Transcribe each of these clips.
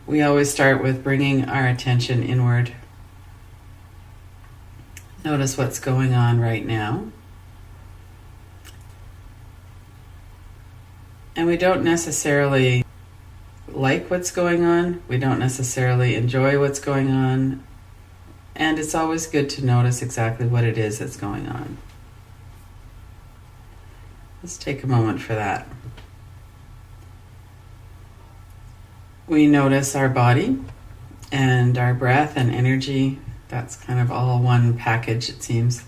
we always start with bringing our attention inward. Notice what's going on right now. And we don't necessarily like what's going on. We don't necessarily enjoy what's going on. And it's always good to notice exactly what it is that's going on. Let's take a moment for that. We notice our body and our breath and energy. That's kind of all one package, it seems.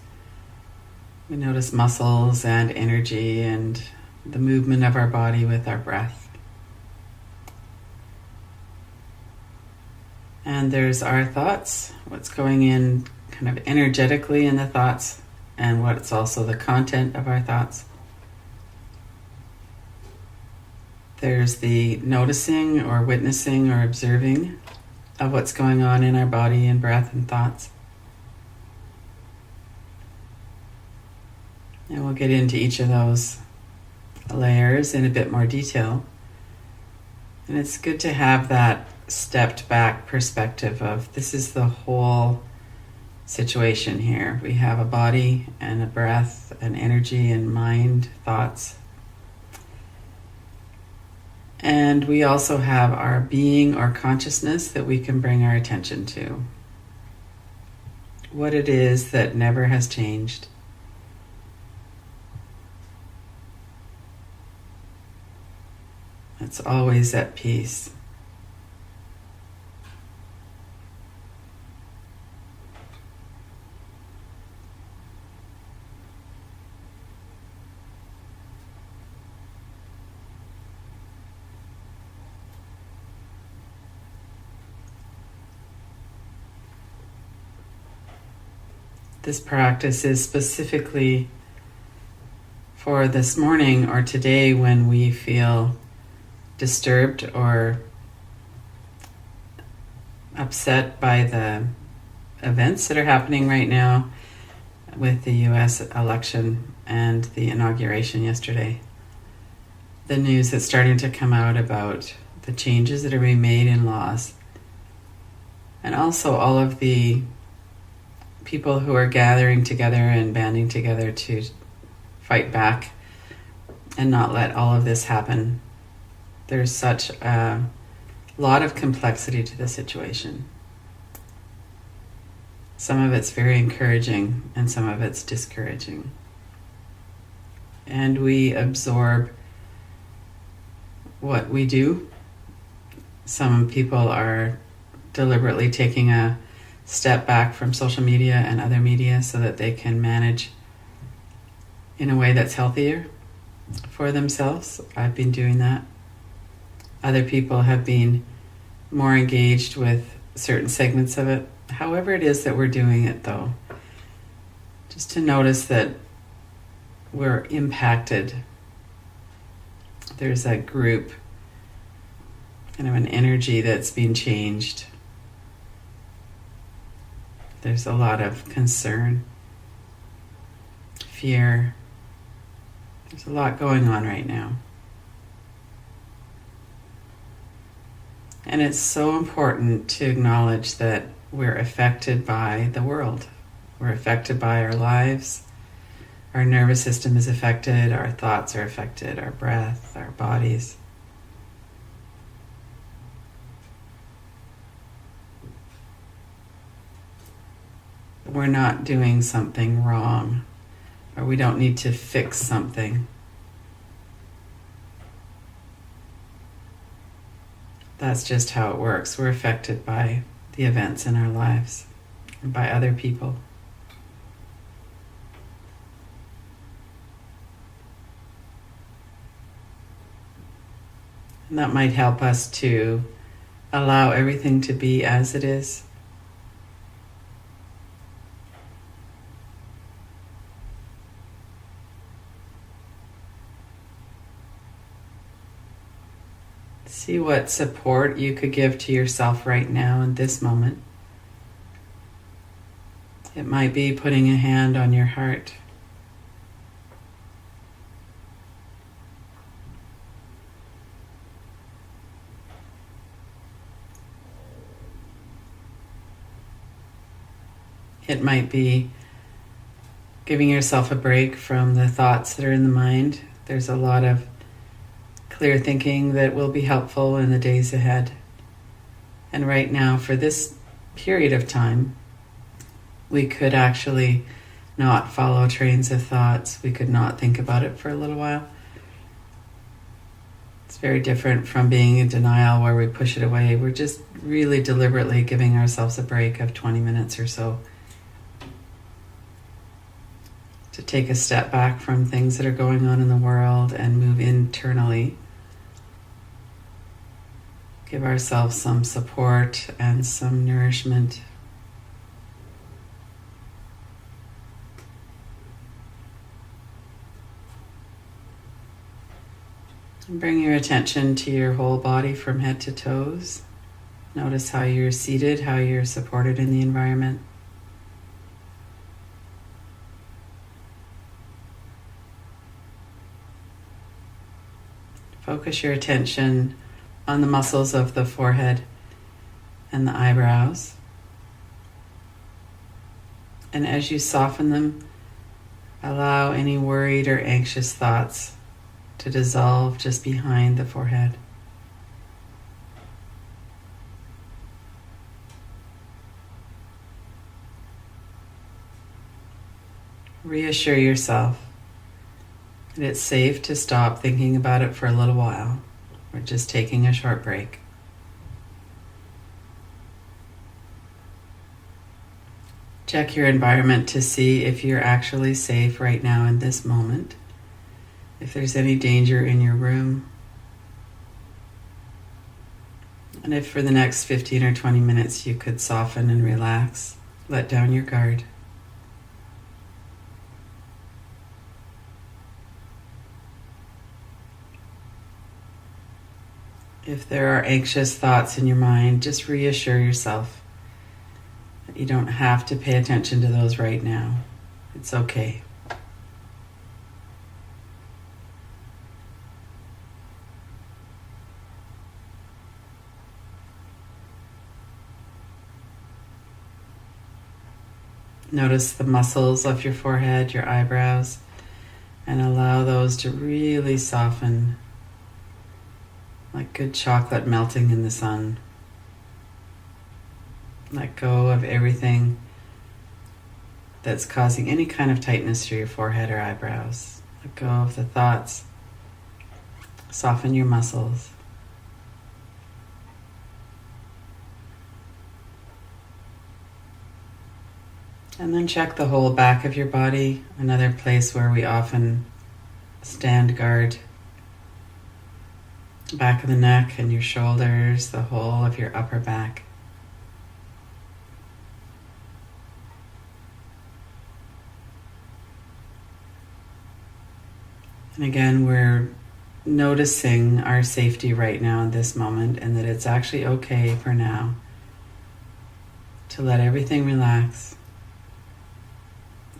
We notice muscles and energy and the movement of our body with our breath. And there's our thoughts, what's going in kind of energetically in the thoughts, and what's also the content of our thoughts. There's the noticing or witnessing or observing of what's going on in our body and breath and thoughts. And we'll get into each of those layers in a bit more detail. And it's good to have that stepped back perspective of this is the whole situation here. We have a body and a breath and energy and mind, thoughts. And we also have our being or consciousness that we can bring our attention to. What it is that never has changed. It's always at peace. This practice is specifically for this morning or today when we feel disturbed or upset by the events that are happening right now with the US election and the inauguration yesterday. The news that's starting to come out about the changes that are being made in laws, and also all of the people who are gathering together and banding together to fight back and not let all of this happen. There's such a lot of complexity to the situation. Some of it's very encouraging and some of it's discouraging. And we absorb what we do. Some people are deliberately taking a step back from social media and other media so that they can manage in a way that's healthier for themselves. I've been doing that. Other people have been more engaged with certain segments of it. However it is that we're doing it, though, just to notice that we're impacted. There's a group, kind of an energy that's being changed. There's a lot of concern, fear. There's a lot going on right now. And it's so important to acknowledge that we're affected by the world. We're affected by our lives. Our nervous system is affected. Our thoughts are affected. Our breath, our bodies. We're not doing something wrong, or we don't need to fix something. That's just how it works. We're affected by the events in our lives and by other people. And that might help us to allow everything to be as it is. See what support you could give to yourself right now in this moment. It might be putting a hand on your heart. It might be giving yourself a break from the thoughts that are in the mind. There's a lot of clear thinking that will be helpful in the days ahead. And right now, for this period of time, we could actually not follow trains of thoughts. We could not think about it for a little while. It's very different from being in denial where we push it away. We're just really deliberately giving ourselves a break of 20 minutes or so to take a step back from things that are going on in the world and move internally. Give ourselves some support and some nourishment. And bring your attention to your whole body from head to toes. Notice how you're seated, how you're supported in the environment. Focus your attention on the muscles of the forehead and the eyebrows. And as you soften them, allow any worried or anxious thoughts to dissolve just behind the forehead. Reassure yourself that it's safe to stop thinking about it for a little while. We're just taking a short break. Check your environment to see if you're actually safe right now in this moment. If there's any danger in your room. And if for the next 15 or 20 minutes you could soften and relax, let down your guard. If there are anxious thoughts in your mind, just reassure yourself that you don't have to pay attention to those right now. It's okay. Notice the muscles of your forehead, your eyebrows, and allow those to really soften like good chocolate melting in the sun. Let go of everything that's causing any kind of tightness to your forehead or eyebrows. Let go of the thoughts. Soften your muscles. And then check the whole back of your body, another place where we often stand guard. Back of the neck and your shoulders, the whole of your upper back. And again, we're noticing our safety right now in this moment, and that it's actually okay for now to let everything relax,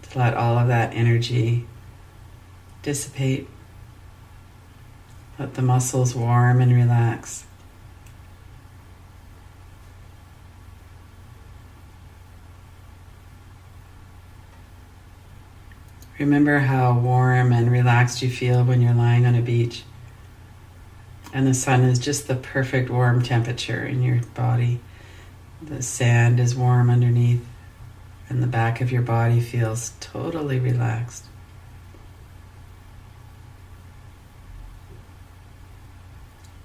to let all of that energy dissipate. Let the muscles warm and relax. Remember how warm and relaxed you feel when you're lying on a beach and the sun is just the perfect warm temperature in your body. The sand is warm underneath and the back of your body feels totally relaxed.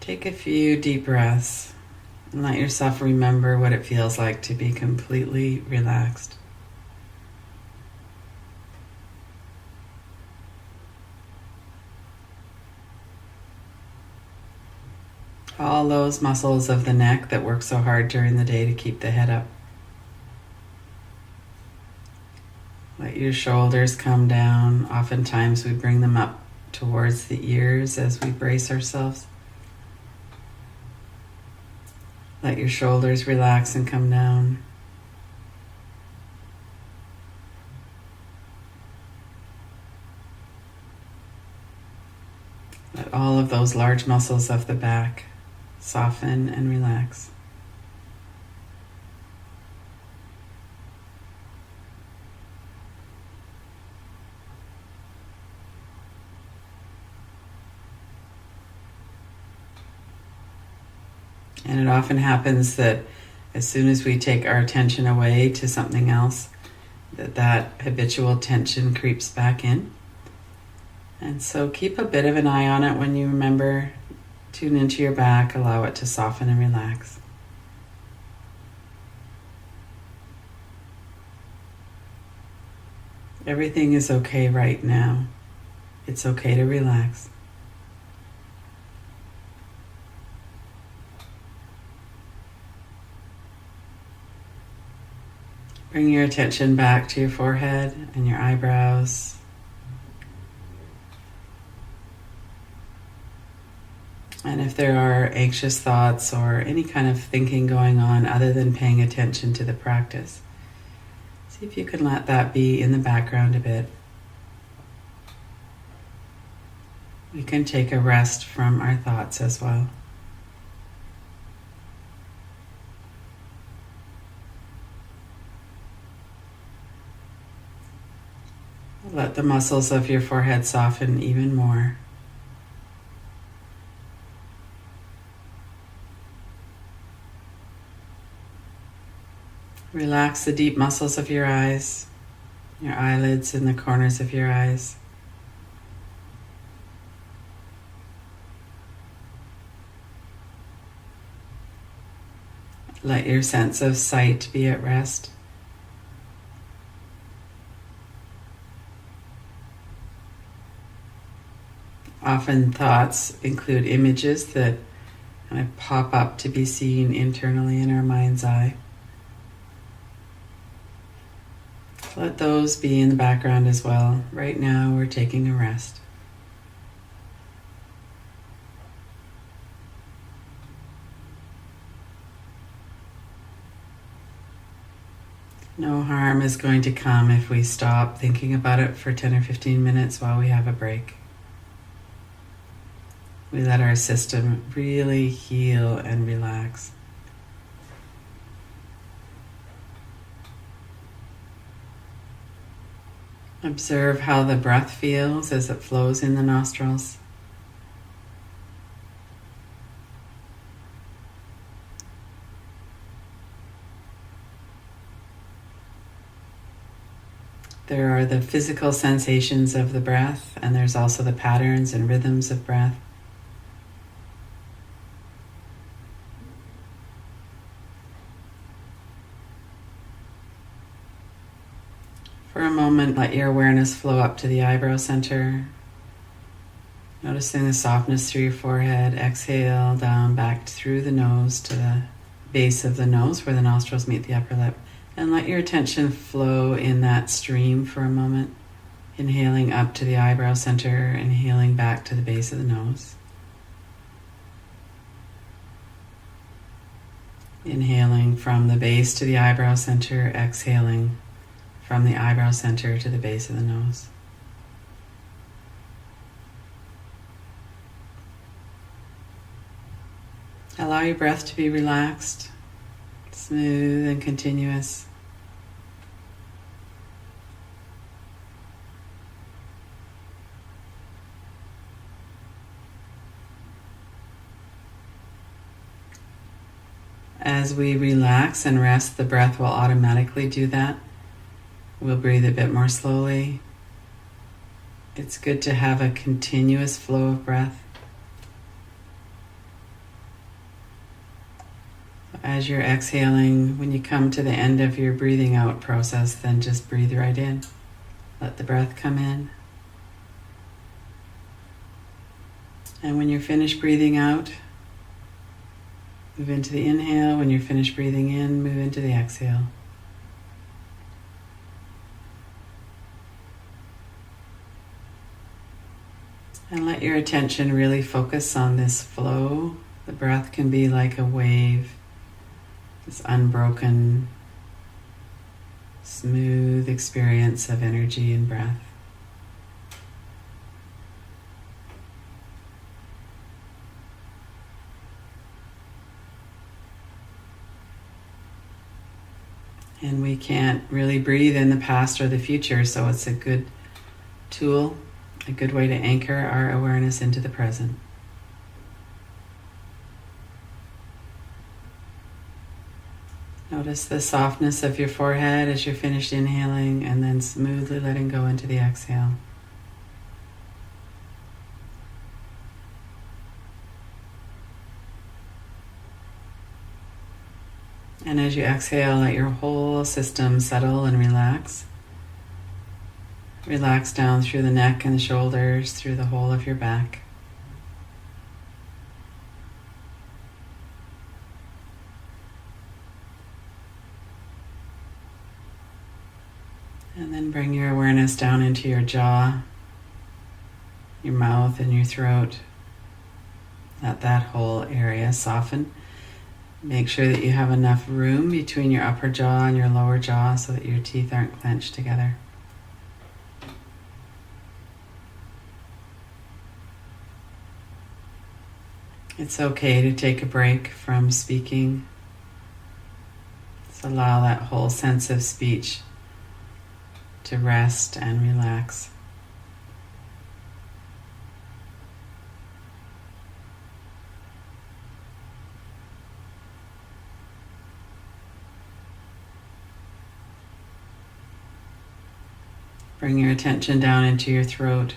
Take a few deep breaths and let yourself remember what it feels like to be completely relaxed. All those muscles of the neck that work so hard during the day to keep the head up. Let your shoulders come down. Oftentimes we bring them up towards the ears as we brace ourselves. Let your shoulders relax and come down. Let all of those large muscles of the back soften and relax. And it often happens that as soon as we take our attention away to something else, that habitual tension creeps back in. And so keep a bit of an eye on it when you remember. Tune into your back, allow it to soften and relax. Everything is okay right now. It's okay to relax. Bring your attention back to your forehead and your eyebrows. And if there are anxious thoughts or any kind of thinking going on other than paying attention to the practice, see if you can let that be in the background a bit. We can take a rest from our thoughts as well. Let the muscles of your forehead soften even more. Relax the deep muscles of your eyes, your eyelids and the corners of your eyes. Let your sense of sight be at rest. Often thoughts include images that kind of pop up to be seen internally in our mind's eye. Let those be in the background as well. Right now we're taking a rest. No harm is going to come if we stop thinking about it for 10 or 15 minutes while we have a break. We let our system really heal and relax. Observe how the breath feels as it flows in the nostrils. There are the physical sensations of the breath, and there's also the patterns and rhythms of breath. For a moment, let your awareness flow up to the eyebrow center, noticing the softness through your forehead. Exhale down back through the nose to the base of the nose where the nostrils meet the upper lip. And let your attention flow in that stream for a moment, inhaling up to the eyebrow center, inhaling back to the base of the nose. Inhaling from the base to the eyebrow center, exhaling from the eyebrow center to the base of the nose. Allow your breath to be relaxed, smooth and continuous. As we relax and rest, the breath will automatically do that. We'll breathe a bit more slowly. It's good to have a continuous flow of breath. As you're exhaling, when you come to the end of your breathing out process, then just breathe right in. Let the breath come in. And when you're finished breathing out, move into the inhale. When you're finished breathing in, move into the exhale. And let your attention really focus on this flow. The breath can be like a wave, this unbroken, smooth experience of energy and breath. And we can't really breathe in the past or the future, so it's a good tool, a good way to anchor our awareness into the present. Notice the softness of your forehead as you're finished inhaling, and then smoothly letting go into the exhale. And as you exhale, let your whole system settle and relax. Relax down through the neck and the shoulders, through the whole of your back. And then bring your awareness down into your jaw, your mouth, and your throat. Let that whole area soften. Make sure that you have enough room between your upper jaw and your lower jaw so that your teeth aren't clenched together. It's okay to take a break from speaking. Just allow that whole sense of speech to rest and relax. Bring your attention down into your throat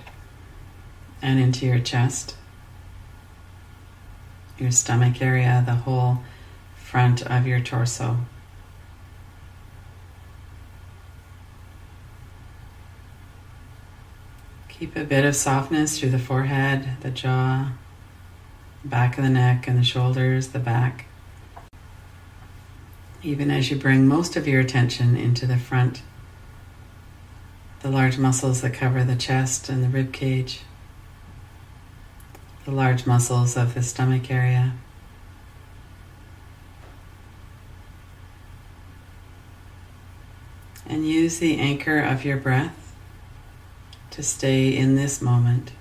and into your chest, your stomach area, the whole front of your torso. Keep a bit of softness through the forehead, the jaw, back of the neck and the shoulders, the back. Even as you bring most of your attention into the front, the large muscles that cover the chest and the rib cage, the large muscles of the stomach area. And use the anchor of your breath to stay in this moment.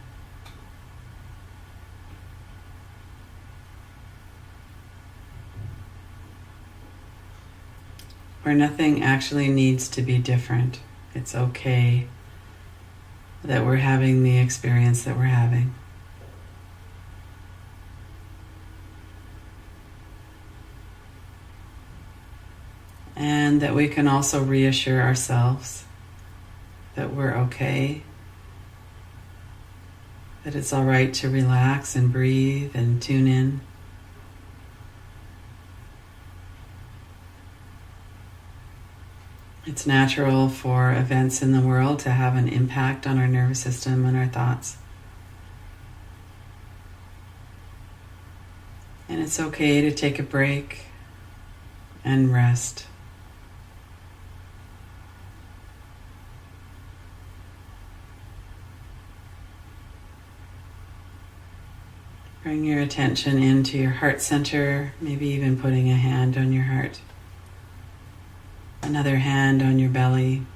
Where nothing actually needs to be different. It's okay that we're having the experience that we're having. And that we can also reassure ourselves that we're okay, that it's all right to relax and breathe and tune in. It's natural for events in the world to have an impact on our nervous system and our thoughts. And it's okay to take a break and rest. Bring your attention into your heart center, maybe even putting a hand on your heart. Another hand on your belly.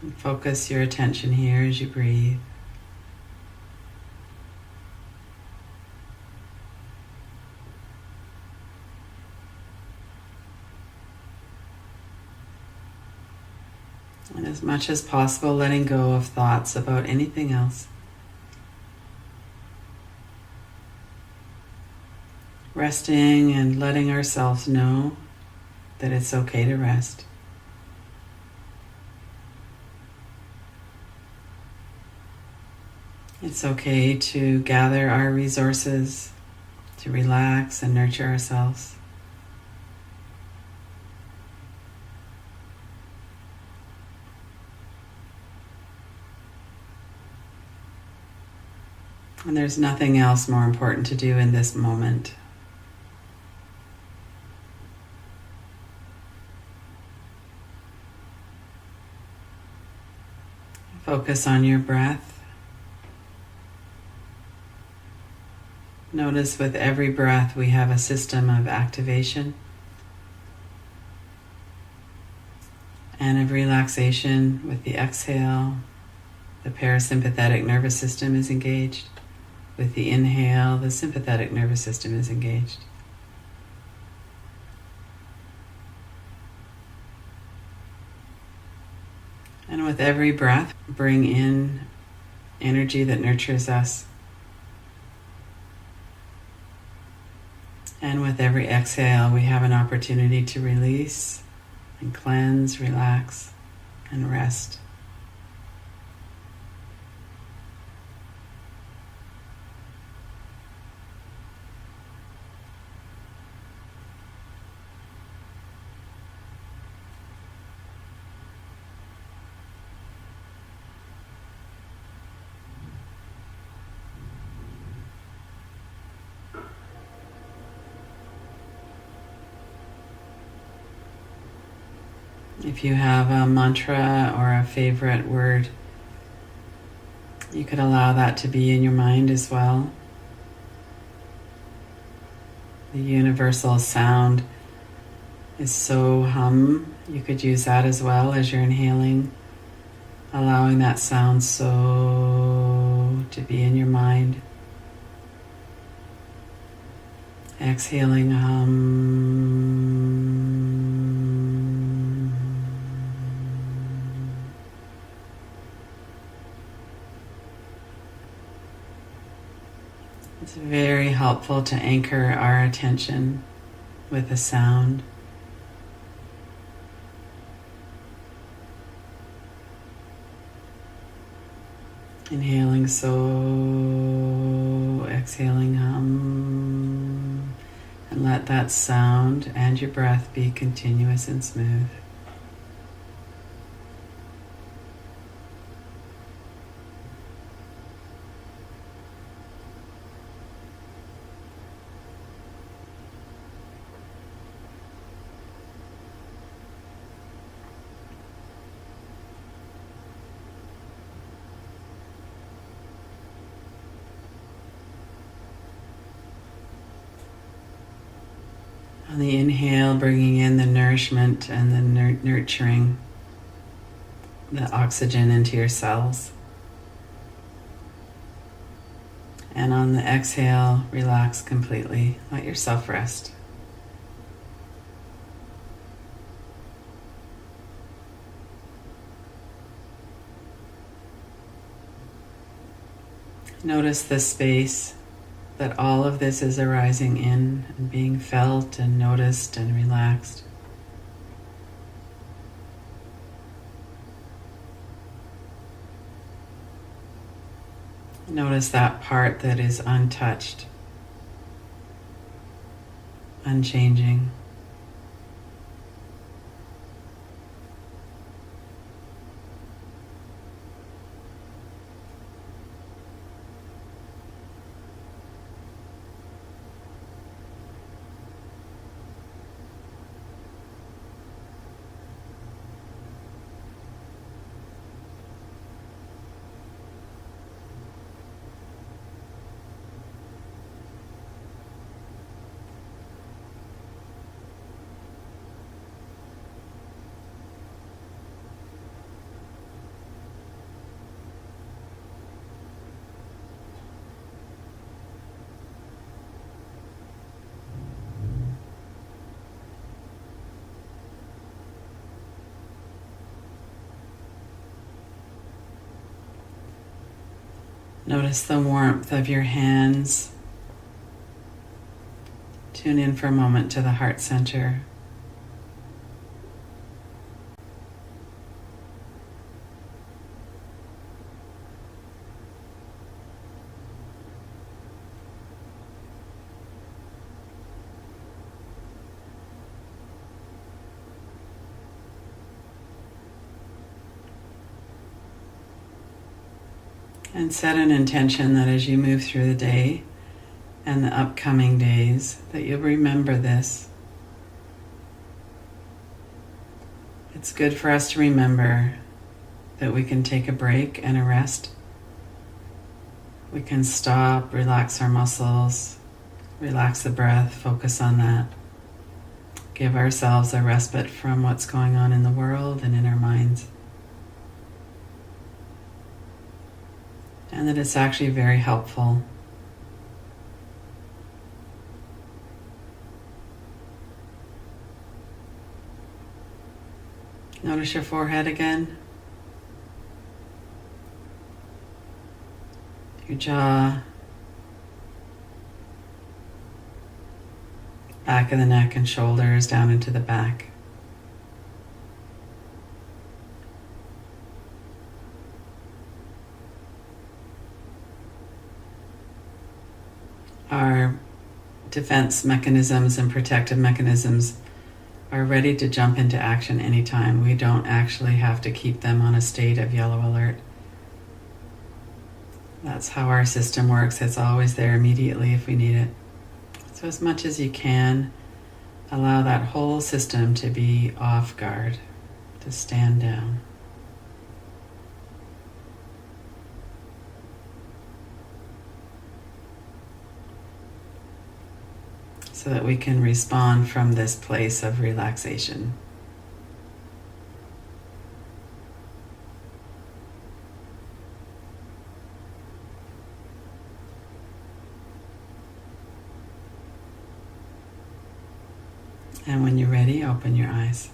And focus your attention here as you breathe. And as much as possible, letting go of thoughts about anything else. Resting and letting ourselves know that it's okay to rest. It's okay to gather our resources, to relax and nurture ourselves. And there's nothing else more important to do in this moment. Focus on your breath. Notice with every breath we have a system of activation and of relaxation. With the exhale, the parasympathetic nervous system is engaged. With the inhale, the sympathetic nervous system is engaged. And with every breath, bring in energy that nurtures us. And with every exhale, we have an opportunity to release and cleanse, relax, and rest. If you have a mantra or a favorite word, you could allow that to be in your mind as well. The universal sound is so hum. You could use that as well as you're inhaling, allowing that sound so to be in your mind. Exhaling hum. It's very helpful to anchor our attention with a sound. Inhaling so, exhaling hum, and let that sound and your breath be continuous and smooth. On the inhale, bringing in the nourishment and the nurturing, the oxygen into your cells. And on the exhale, relax completely. Let yourself rest. Notice the space that all of this is arising in and being felt and noticed and relaxed. Notice that part that is untouched, unchanging. Notice the warmth of your hands. Tune in for a moment to the heart center. And set an intention that as you move through the day and the upcoming days, that you'll remember this. It's good for us to remember that we can take a break and a rest. We can stop, relax our muscles, relax the breath, focus on that. Give ourselves a respite from what's going on in the world and in our minds. And that it's actually very helpful. Notice your forehead again. Your jaw. back of the neck and shoulders down into the back. Our defense mechanisms and protective mechanisms are ready to jump into action anytime. We don't actually have to keep them on a state of yellow alert. That's how our system works. It's always there immediately if we need it. So as much as you can, allow that whole system to be off guard, to stand down. So that we can respond from this place of relaxation. And when you're ready, open your eyes.